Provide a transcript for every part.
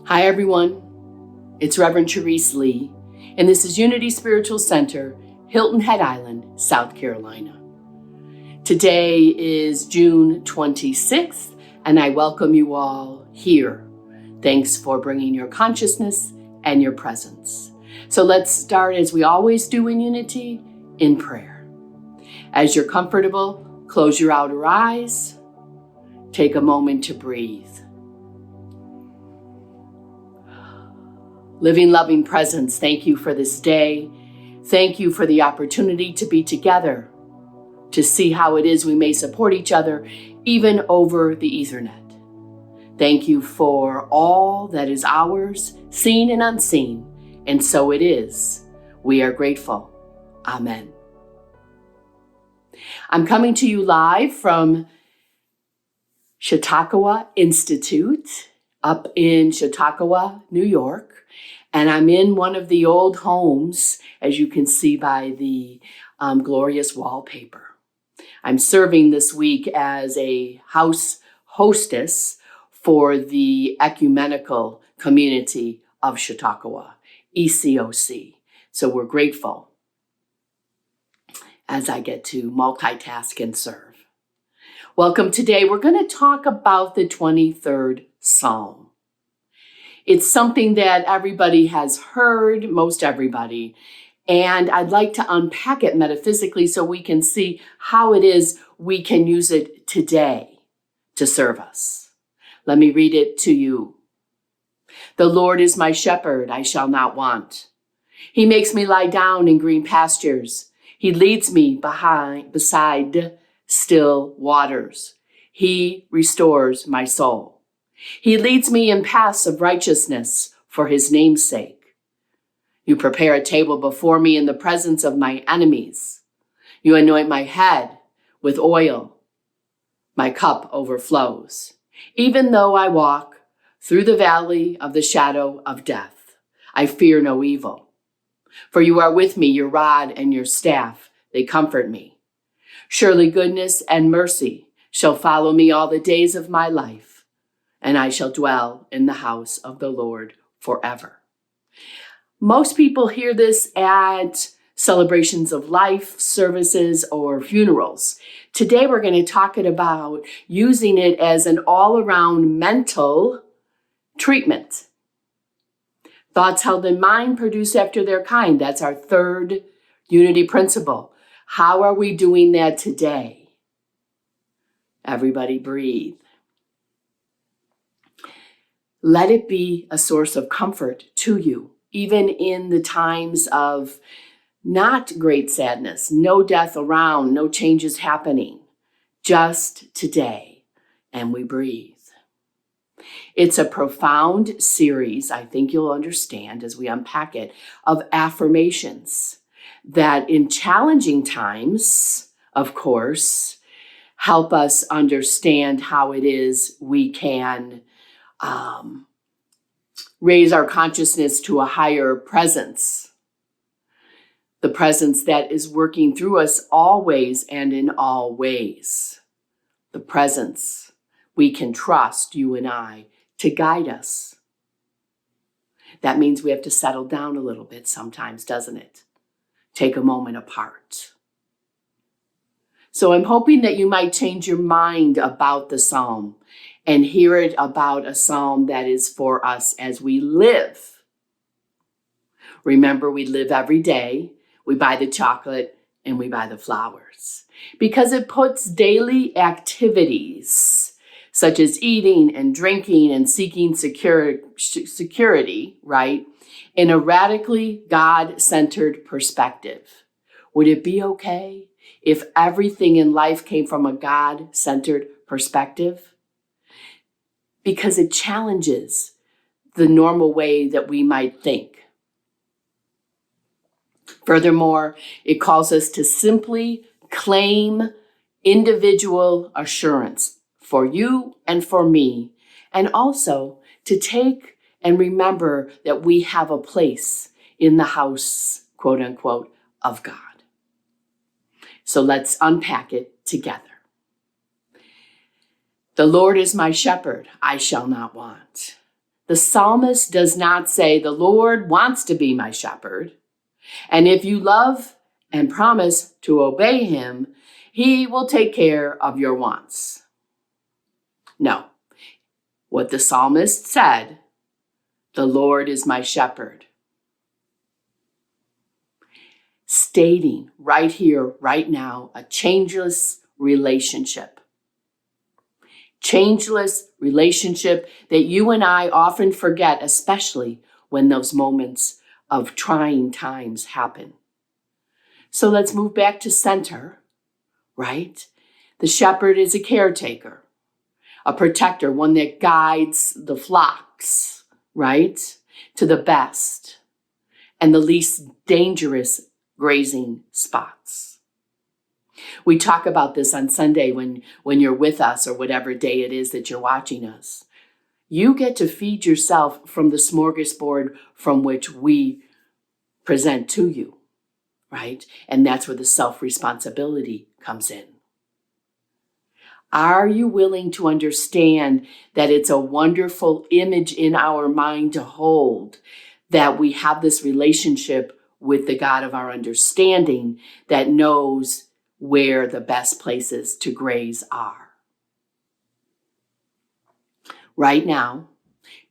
Hi, everyone. It's Reverend Therese Lee, and this is Unity Spiritual Center, Hilton Head Island, South Carolina. Today is June 26th, and I welcome you all here. Thanks for bringing your consciousness and your presence. So let's start, as we always do in Unity, in prayer. As you're comfortable, close your outer eyes. Take a moment to breathe. Living, loving presence, thank you for this day. Thank you for the opportunity to be together, to see how it is we may support each other, even over the Ethernet. Thank you for all that is ours, seen and unseen, and so it is. We are grateful. Amen. I'm coming to you live from Chautauqua Institute up in Chautauqua, New York. And I'm in one of the old homes, as you can see by the glorious wallpaper. I'm serving this week as a house hostess for the ecumenical community of Chautauqua, ECOC. So we're grateful as I get to multitask and serve. Welcome. Today we're going to talk about the 23rd Psalm. It's something that everybody has heard, most everybody, and I'd like to unpack it metaphysically so we can see how it is we can use it today to serve us. Let me read it to you. The Lord is my shepherd, I shall not want. He makes me lie down in green pastures. He leads me beside still waters. He restores my soul. He leads me in paths of righteousness for his name's sake. You prepare a table before me in the presence of my enemies. You anoint my head with oil. My cup overflows. Even though I walk through the valley of the shadow of death, I fear no evil. For you are with me, your rod and your staff, they comfort me. Surely goodness and mercy shall follow me all the days of my life, and I shall dwell in the house of the Lord forever. Most people hear this at celebrations of life, services, or funerals. Today we're going to talk about using it as an all-around mental treatment. Thoughts held in mind produce after their kind. That's our third unity principle. How are we doing that today? Everybody breathe. Let it be a source of comfort to you, even in the times of not great sadness, no death around, no changes happening, just today, and we breathe. It's a profound series, I think you'll understand as we unpack it, of affirmations that in challenging times, of course, help us understand how it is we can raise our consciousness to a higher presence, the presence that is working through us always and in all ways, the presence we can trust, you and I, to guide us. That means we have to settle down a little bit sometimes, doesn't it? Take a moment apart. So I'm hoping that you might change your mind about the psalm and hear it about a psalm that is for us as we live. Remember, we live every day. We buy the chocolate and we buy the flowers because it puts daily activities such as eating and drinking and seeking security, right, in a radically God-centered perspective. Would it be okay if everything in life came from a God-centered perspective? Because it challenges the normal way that we might think. Furthermore, it calls us to simply claim individual assurance for you and for me, and also to take and remember that we have a place in the house, quote unquote, of God. So let's unpack it together. The Lord is my shepherd, I shall not want. The psalmist does not say, the Lord wants to be my shepherd, and if you love and promise to obey him, he will take care of your wants. No. What the psalmist said, the Lord is my shepherd. Stating right here, right now, a changeless relationship. Changeless relationship that you and I often forget, especially when those moments of trying times happen. So let's move back to center, right? The shepherd is a caretaker, a protector, one that guides the flocks, right, to the best and the least dangerous grazing spots. We talk about this on Sunday when you're with us or whatever day it is that you're watching us. You get to feed yourself from the smorgasbord from which we present to you, right? And that's where the self-responsibility comes in. Are you willing to understand that it's a wonderful image in our mind to hold, that we have this relationship with the God of our understanding that knows where the best places to graze are? Right now,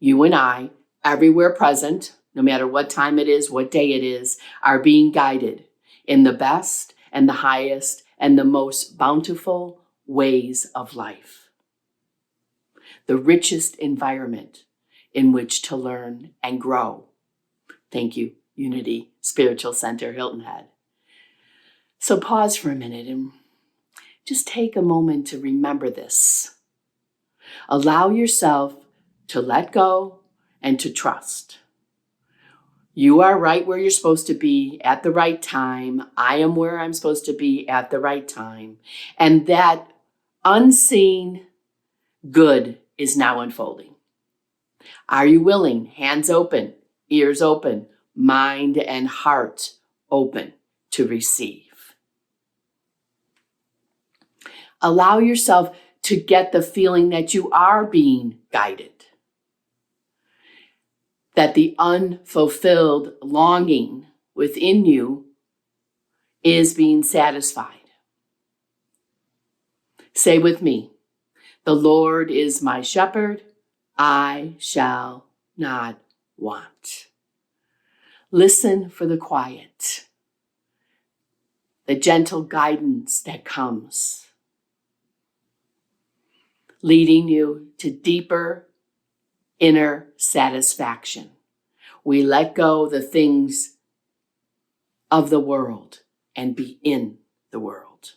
you and I, everywhere present, no matter what time it is, what day it is, are being guided in the best and the highest and the most bountiful ways of life. The richest environment in which to learn and grow. Thank you, Unity Spiritual Center, Hilton Head. So pause for a minute and just take a moment to remember this. Allow yourself to let go and to trust. You are right where you're supposed to be at the right time. I am where I'm supposed to be at the right time. And that unseen good is now unfolding. Are you willing? Hands open, ears open, mind and heart open to receive. Allow yourself to get the feeling that you are being guided, that the unfulfilled longing within you is being satisfied. Say with me, the Lord is my shepherd, I shall not want. Listen for the quiet, the gentle guidance that comes, leading you to deeper inner satisfaction. We let go the things of the world and be in the world.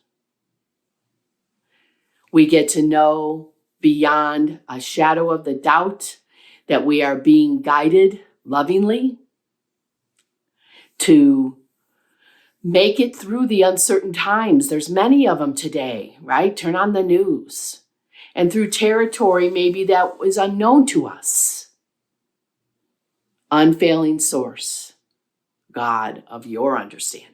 We get to know beyond a shadow of the doubt that we are being guided lovingly to make it through the uncertain times. There's many of them today, right? Turn on the news. And through territory maybe that was unknown to us. Unfailing source, God of your understanding.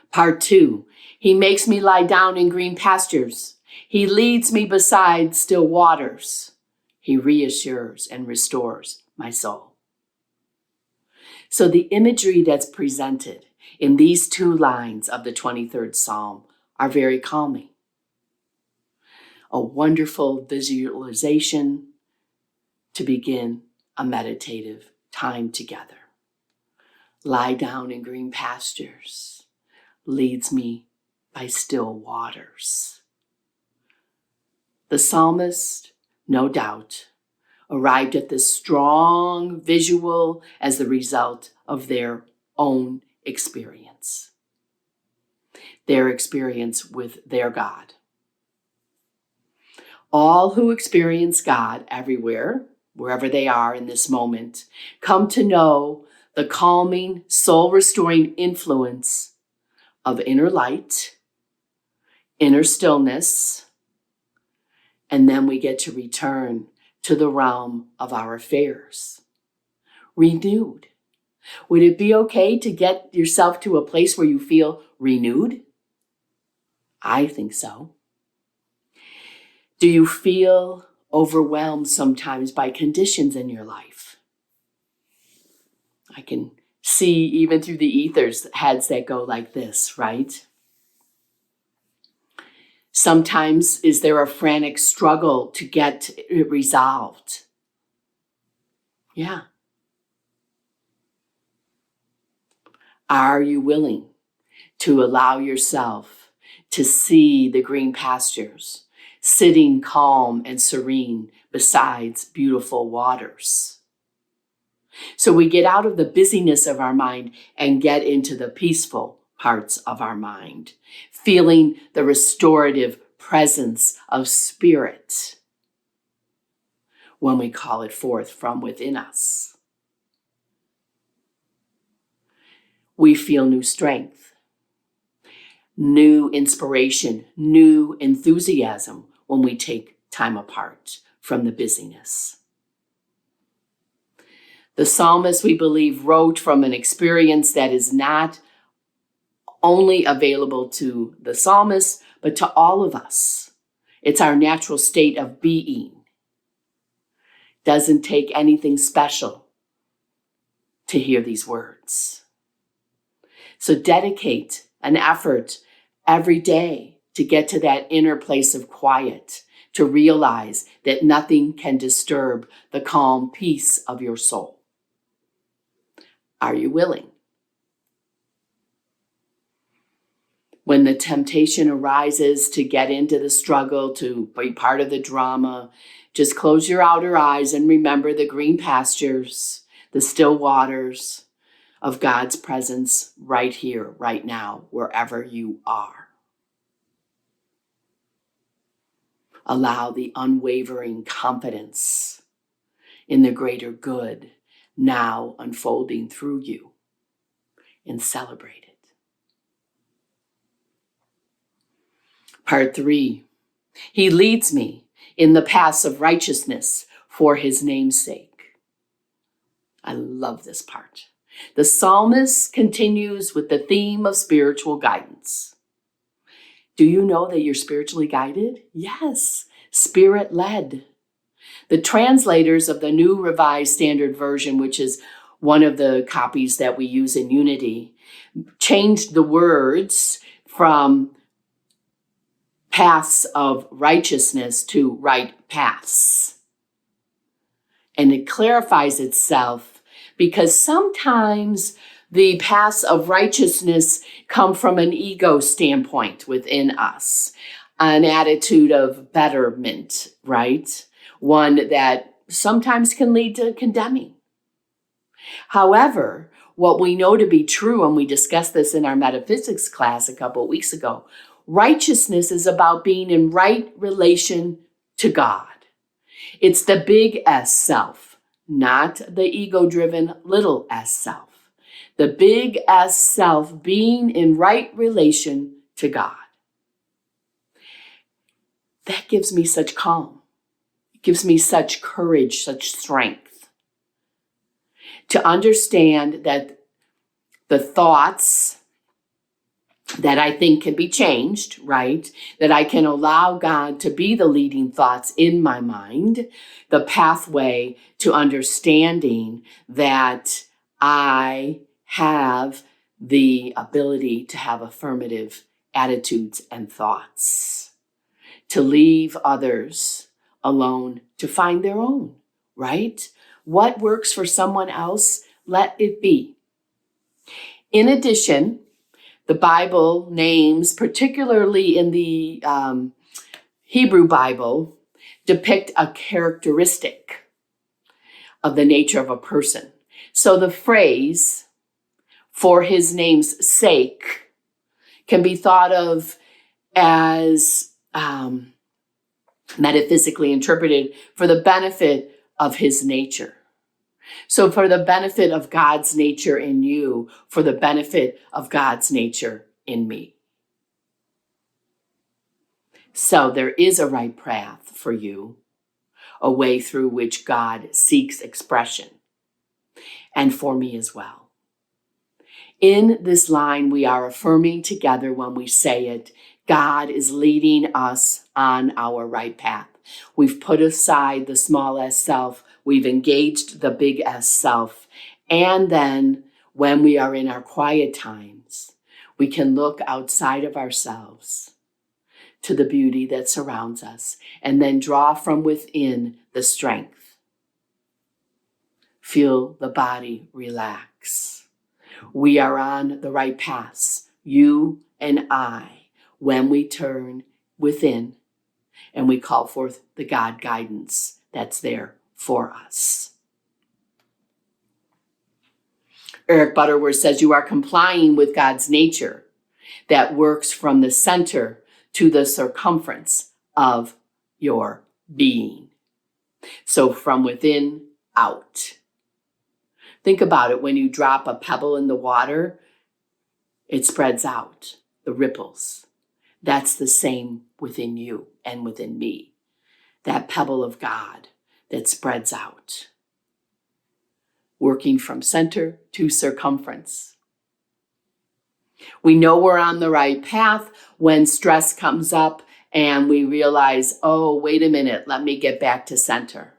Part 2, he makes me lie down in green pastures. He leads me beside still waters. He reassures and restores my soul. So the imagery that's presented in these 2 lines of the 23rd Psalm are very calming. A wonderful visualization to begin a meditative time together. Lie down in green pastures, leads me by still waters. The psalmist, no doubt, arrived at this strong visual as the result of their own experience. Their experience with their God. All who experience God everywhere, wherever they are in this moment, come to know the calming, soul-restoring influence of inner light, inner stillness, and then we get to return to the realm of our affairs. Renewed. Would it be okay to get yourself to a place where you feel renewed? I think so. Do you feel overwhelmed sometimes by conditions in your life. I can see even through the ethers heads that go like this, right? Sometimes is there a frantic struggle to get it resolved? Yeah. Are you willing to allow yourself to see the green pastures, sitting calm and serene beside beautiful waters? So we get out of the busyness of our mind and get into the peaceful parts of our mind, feeling the restorative presence of spirit when we call it forth from within us. We feel new strength, new inspiration, new enthusiasm when we take time apart from the busyness. The psalmist, we believe, wrote from an experience that is not only available to the psalmist, but to all of us. It's our natural state of being. Doesn't take anything special to hear these words. So dedicate an effort every day to get to that inner place of quiet, to realize that nothing can disturb the calm peace of your soul. Are you willing? When the temptation arises to get into the struggle, to be part of the drama, just close your outer eyes and remember the green pastures, the still waters of God's presence right here, right now, wherever you are. Allow the unwavering confidence in the greater good now unfolding through you, and celebrate it. Part 3, he leads me in the paths of righteousness for his name's sake. I love this part. The psalmist continues with the theme of spiritual guidance. Do you know that you're spiritually guided? Yes, spirit-led. The translators of the New Revised Standard Version, which is one of the copies that we use in Unity, changed the words from paths of righteousness to right paths. And it clarifies itself because sometimes the paths of righteousness come from an ego standpoint within us, an attitude of betterment, right? One that sometimes can lead to condemning. However, what we know to be true, and we discussed this in our metaphysics class a couple of weeks ago, righteousness is about being in right relation to God. It's the big S self, not the ego-driven little s self. The big S self being in right relation to God. That gives me such calm. It gives me such courage, such strength to understand that the thoughts that I think can be changed, right? That I can allow God to be the leading thoughts in my mind, the pathway to understanding that I have the ability to have affirmative attitudes and thoughts, to leave others alone to find their own, right? What works for someone else, let it be. In addition, the Bible names, particularly in the Hebrew Bible, depict a characteristic of the nature of a person. So the phrase, for his name's sake, can be thought of as metaphysically interpreted for the benefit of his nature. So for the benefit of God's nature in you, for the benefit of God's nature in me. So there is a right path for you, a way through which God seeks expression, and for me as well. In this line, we are affirming together when we say it, God is leading us on our right path. We've put aside the small s self. We've engaged the big S self. And then when we are in our quiet times, we can look outside of ourselves to the beauty that surrounds us and then draw from within the strength. Feel the body relax. We are on the right path, you and I, when we turn within and we call forth the God guidance that's there for us. Eric Butterworth says you are complying with God's nature that works from the center to the circumference of your being. So from within out. Think about it. When you drop a pebble in the water, it spreads out, the ripples. That's the same within you and within me. That pebble of God that spreads out. Working from center to circumference. We know we're on the right path when stress comes up and we realize, oh, wait a minute, let me get back to center.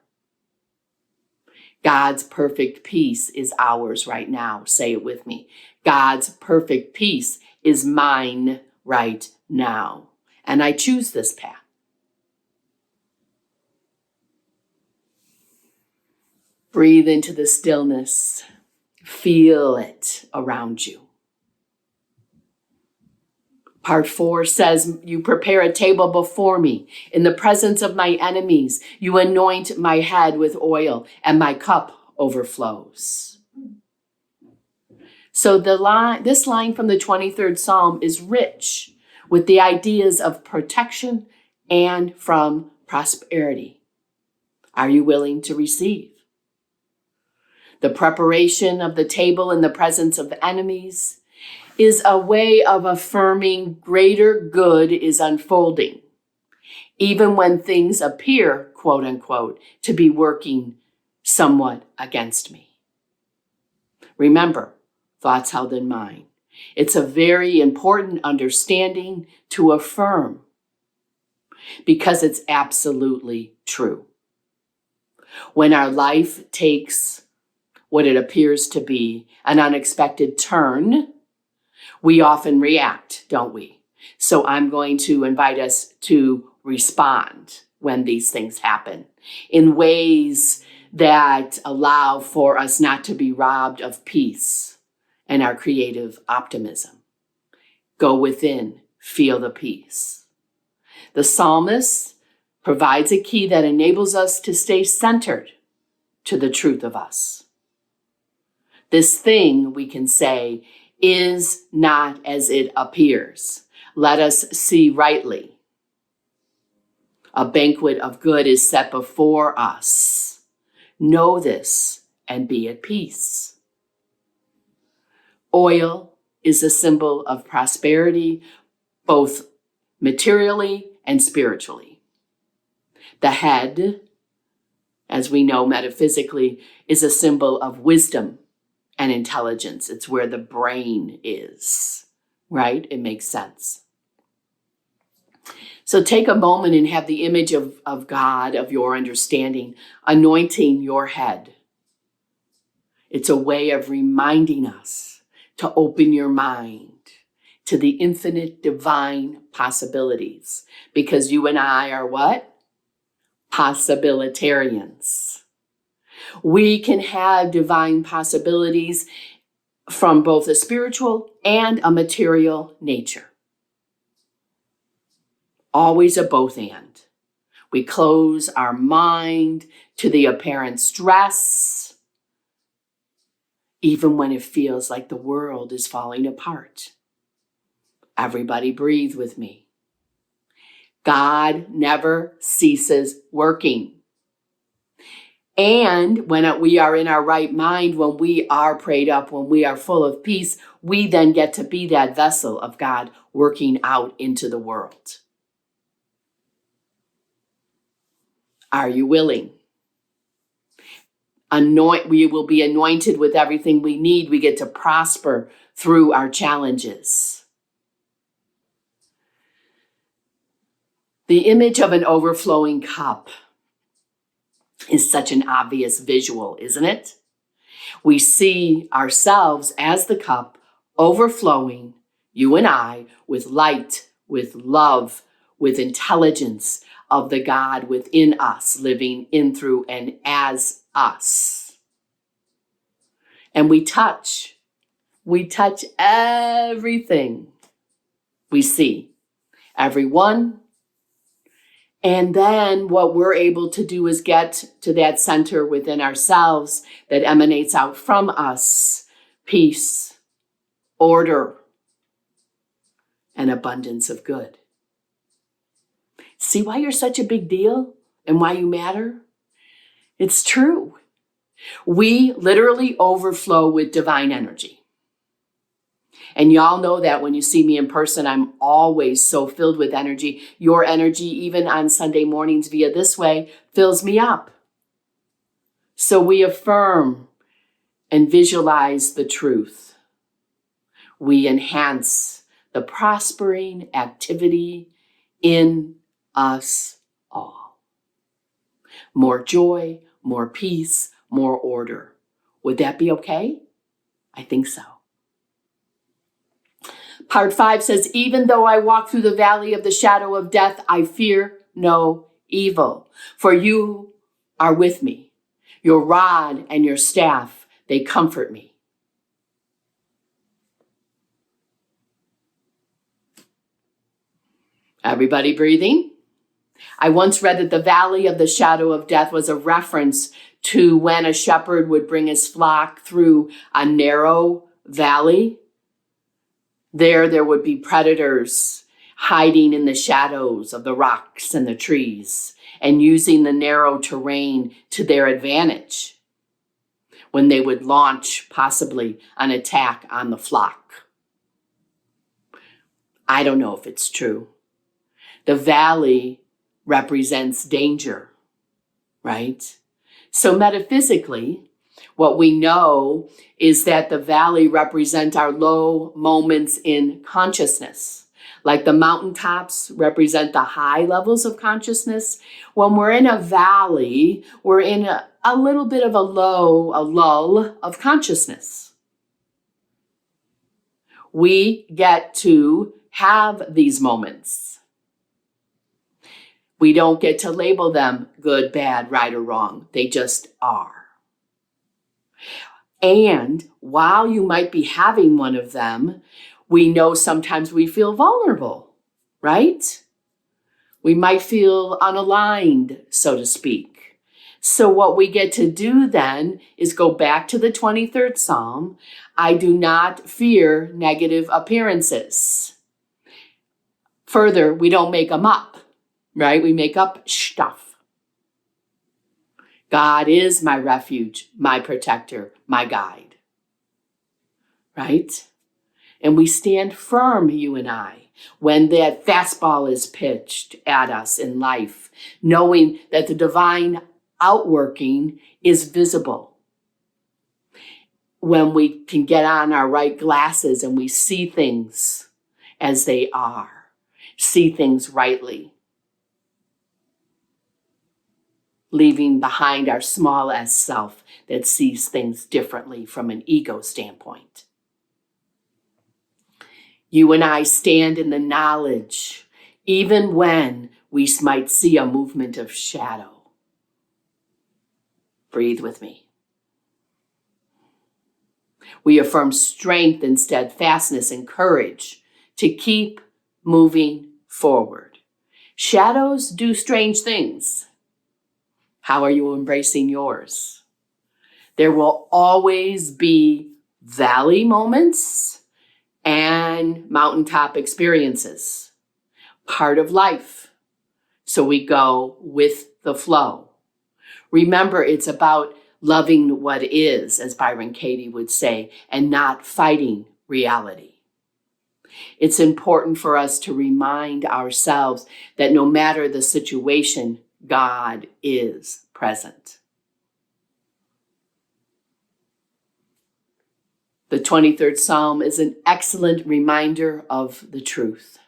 God's perfect peace is ours right now. Say it with me. God's perfect peace is mine right now. And I choose this path. Breathe into the stillness. Feel it around you. Part 4 says, you prepare a table before me in the presence of my enemies. You anoint my head with oil and my cup overflows. So this line from the 23rd Psalm is rich with the ideas of protection and from prosperity. Are you willing to receive? The preparation of the table in the presence of enemies is a way of affirming greater good is unfolding, even when things appear, quote unquote, to be working somewhat against me. Remember, thoughts held in mind. It's a very important understanding to affirm because it's absolutely true. When our life takes what it appears to be an unexpected turn, we often react, don't we? So I'm going to invite us to respond when these things happen in ways that allow for us not to be robbed of peace and our creative optimism. Go within, feel the peace. The psalmist provides a key that enables us to stay centered to the truth of us. This thing, we can say, is not as it appears. Let us see rightly. A banquet of good is set before us. Know this and be at peace. Oil is a symbol of prosperity, both materially and spiritually. The head, as we know metaphysically, is a symbol of wisdom and intelligence. It's where the brain is, right? It makes sense. So take a moment and have the image of God, of your understanding, anointing your head. It's a way of reminding us to open your mind to the infinite divine possibilities, because you and I are what? Possibilitarians. We can have divine possibilities from both a spiritual and a material nature. Always a both and. We close our mind to the apparent stress, even when it feels like the world is falling apart. Everybody breathe with me. God never ceases working. And when we are in our right mind, when we are prayed up, when we are full of peace, we then get to be that vessel of God working out into the world. Are you willing? We will be anointed with everything we need. We get to prosper through our challenges. The image of an overflowing cup is such an obvious visual, isn't it? We see ourselves as the cup overflowing, you and I, with light, with love, with intelligence of the God within us, living in, through, and as us. And we touch everything we see, everyone. And then what we're able to do is get to that center within ourselves that emanates out from us: peace, order, and abundance of good. See why you're such a big deal and why you matter? It's true. We literally overflow with divine energy. And y'all know that when you see me in person, I'm always so filled with energy. Your energy, even on Sunday mornings via This Way, fills me up. So we affirm and visualize the truth. We enhance the prospering activity in us all. More joy, more peace, more order. Would that be okay? I think so. Part 5 says, even though I walk through the valley of the shadow of death, I fear no evil, for you are with me. Your rod and your staff, they comfort me. Everybody breathing? I once read that the valley of the shadow of death was a reference to when a shepherd would bring his flock through a narrow valley. There would be predators hiding in the shadows of the rocks and the trees and using the narrow terrain to their advantage when they would launch possibly an attack on the flock. I don't know if it's true. The valley represents danger, right? So metaphysically, what we know is that the valley represents our low moments in consciousness. Like the mountaintops represent the high levels of consciousness. When we're in a valley, we're in a little bit of a lull of consciousness. We get to have these moments. We don't get to label them good, bad, right, or wrong. They just are. And while you might be having one of them, we know sometimes we feel vulnerable, right? We might feel unaligned, so to speak. So what we get to do then is go back to the 23rd Psalm. I do not fear negative appearances. Further, we don't make them up, right? We make up stuff. God is my refuge, my protector, my guide, right? And we stand firm, you and I, when that fastball is pitched at us in life, knowing that the divine outworking is visible. When we can get on our right glasses and we see things as they are, see things rightly, leaving behind our small s self that sees things differently from an ego standpoint. You and I stand in the knowledge, even when we might see a movement of shadow. Breathe with me. We affirm strength and steadfastness and courage to keep moving forward. Shadows do strange things. How are you embracing yours? There will always be valley moments and mountaintop experiences. Part of life. So we go with the flow. Remember, it's about loving what is, as Byron Katie would say, and not fighting reality. It's important for us to remind ourselves that no matter the situation, God is present. The 23rd Psalm is an excellent reminder of the truth.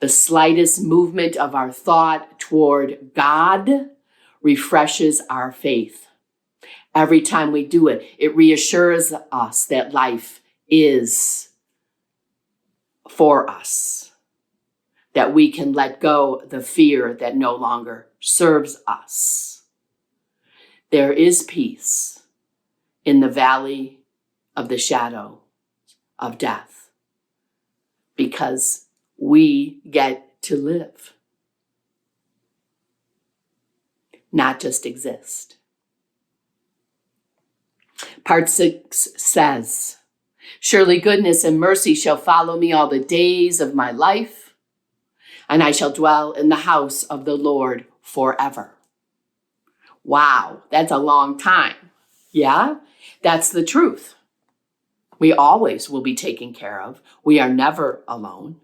The slightest movement of our thought toward God refreshes our faith. Every time we do it, it reassures us that life is for us, that we can let go the fear that no longer serves us. There is peace in the valley of the shadow of death because we get to live, not just exist. Part 6 says, "Surely goodness and mercy shall follow me all the days of my life, and I shall dwell in the house of the Lord forever." Wow, that's a long time. Yeah, that's the truth. We always will be taken care of. We are never alone.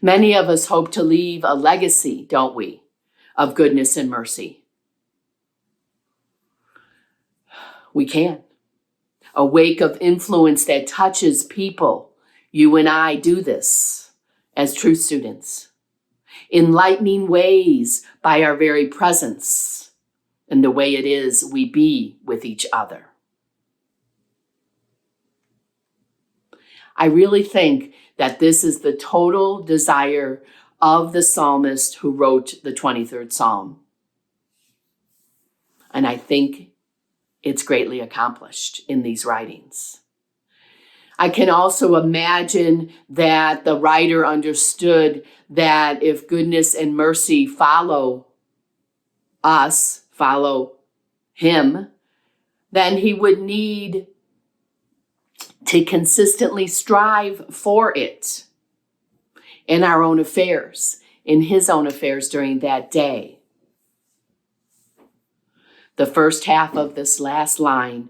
Many of us hope to leave a legacy, don't we, of goodness and mercy. We can. A wake of influence that touches people. You and I do this as truth students. Enlightening ways by our very presence and the way it is we be with each other. I really think that this is the total desire of the psalmist who wrote the 23rd Psalm. And I think it's greatly accomplished in these writings. I can also imagine that the writer understood that if goodness and mercy follow us, follow him, then he would need to consistently strive for it in our own affairs, in his own affairs during that day. The first half of this last line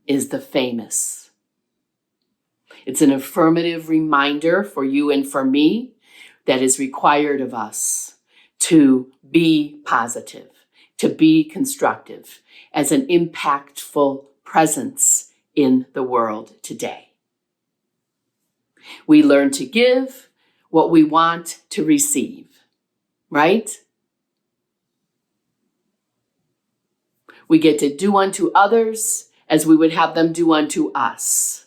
is the famous. It's an affirmative reminder for you and for me that is required of us to be positive, to be constructive, as an impactful presence in the world today. We learn to give what we want to receive, right? We get to do unto others as we would have them do unto us.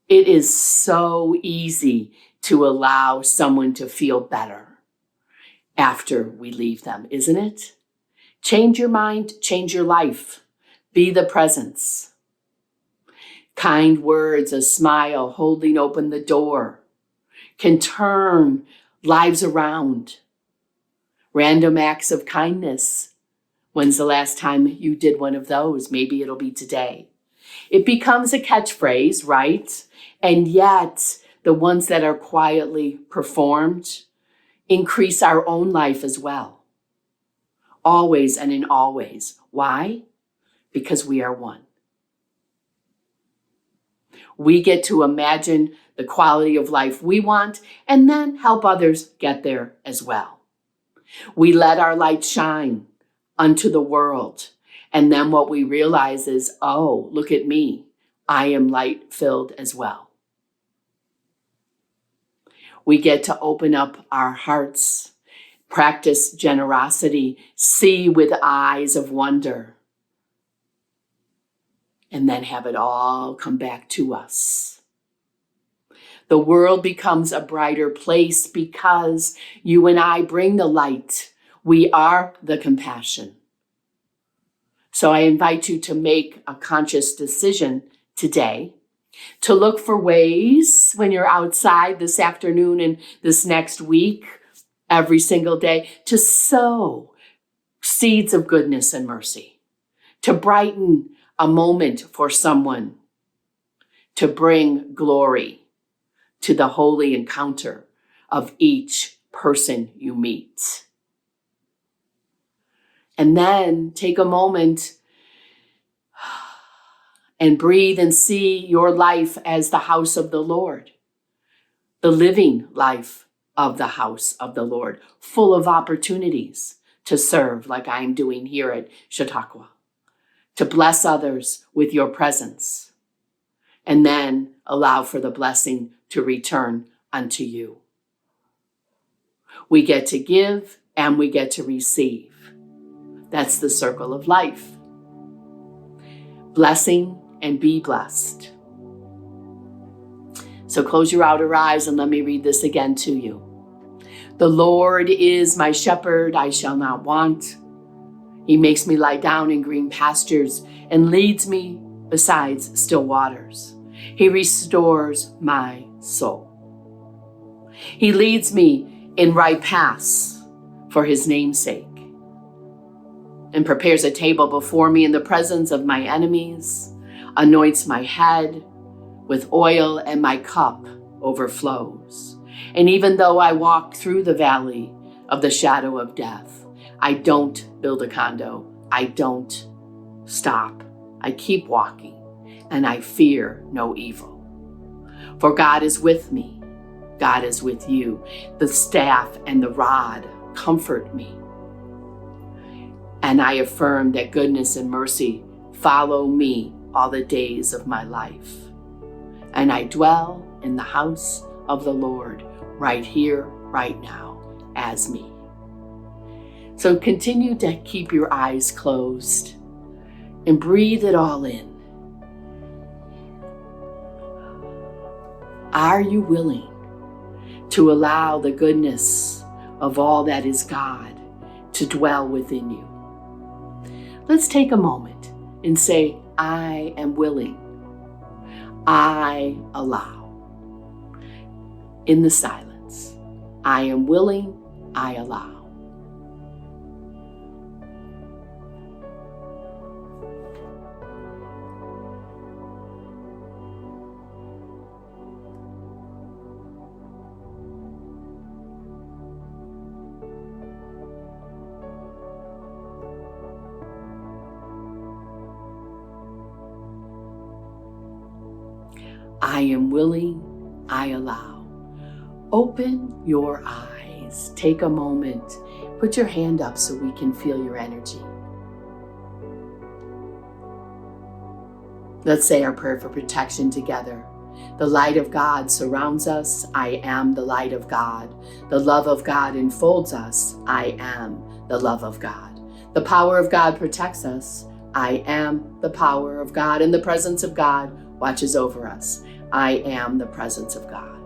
It is so easy to allow someone to feel better after we leave them, isn't it? Change your mind, change your life. Be the presence. Kind words, a smile, holding open the door can turn lives around. Random acts of kindness. When's the last time you did one of those? Maybe it'll be today. It becomes a catchphrase, right? And yet, the ones that are quietly performed increase our own life as well. Always and in all ways. Why? Because we are one. We get to imagine the quality of life we want and then help others get there as well. We let our light shine unto the world. And then what we realize is, oh, look at me. I am light-filled as well. We get to open up our hearts, practice generosity, see with eyes of wonder, and then have it all come back to us. The world becomes a brighter place because you and I bring the light. We are the compassion. So I invite you to make a conscious decision today to look for ways when you're outside this afternoon and this next week, every single day, to sow seeds of goodness and mercy, to brighten a moment for someone, to bring glory to the holy encounter of each person you meet. And then take a moment and breathe and see your life as the house of the Lord, the living life of the house of the Lord, full of opportunities to serve like I'm doing here at Chautauqua, to bless others with your presence, and then allow for the blessing to return unto you. We get to give and we get to receive. That's the circle of life. Blessing and be blessed. So close your outer eyes and let me read this again to you. The Lord is my shepherd, I shall not want. He makes me lie down in green pastures and leads me beside still waters. He restores my soul. He leads me in right paths for his name's sake, and prepares a table before me in the presence of my enemies, anoints my head with oil, and my cup overflows. And even though I walk through the valley of the shadow of death, I don't build a condo. I don't stop. I keep walking, and I fear no evil. For God is with me. God is with you. The staff and the rod comfort me. And I affirm that goodness and mercy follow me all the days of my life. And I dwell in the house of the Lord right here, right now, as me. So continue to keep your eyes closed and breathe it all in. Are you willing to allow the goodness of all that is God to dwell within you? Let's take a moment and say, I am willing. I allow. In the silence, I am willing, I allow. I am willing, I allow. Open your eyes. Take a moment. Put your hand up so we can feel your energy. Let's say our prayer for protection together. The light of God surrounds us. I am the light of God. The love of God enfolds us. I am the love of God. The power of God protects us. I am the power of God, and the presence of God watches over us. I am the presence of God.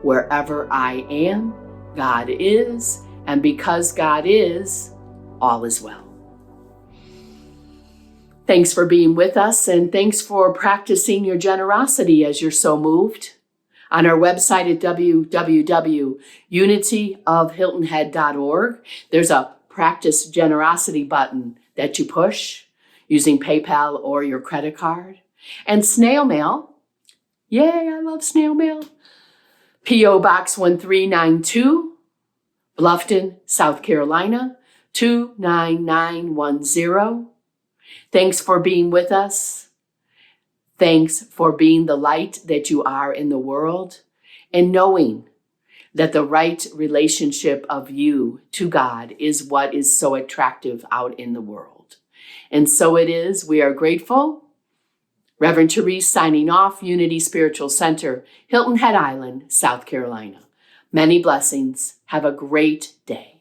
Wherever I am, God is, and because God is, all is well. Thanks for being with us, and thanks for practicing your generosity as you're so moved. On our website at www.unityofhiltonhead.org, there's a practice generosity button that you push using PayPal or your credit card. And snail mail. Yay, I love snail mail. P.O. Box 1392, Bluffton, South Carolina, 29910. Thanks for being with us. Thanks for being the light that you are in the world, and knowing that the right relationship of you to God is what is so attractive out in the world. And so it is. We are grateful. Reverend Therese signing off, Unity Spiritual Center, Hilton Head Island, South Carolina. Many blessings. Have a great day.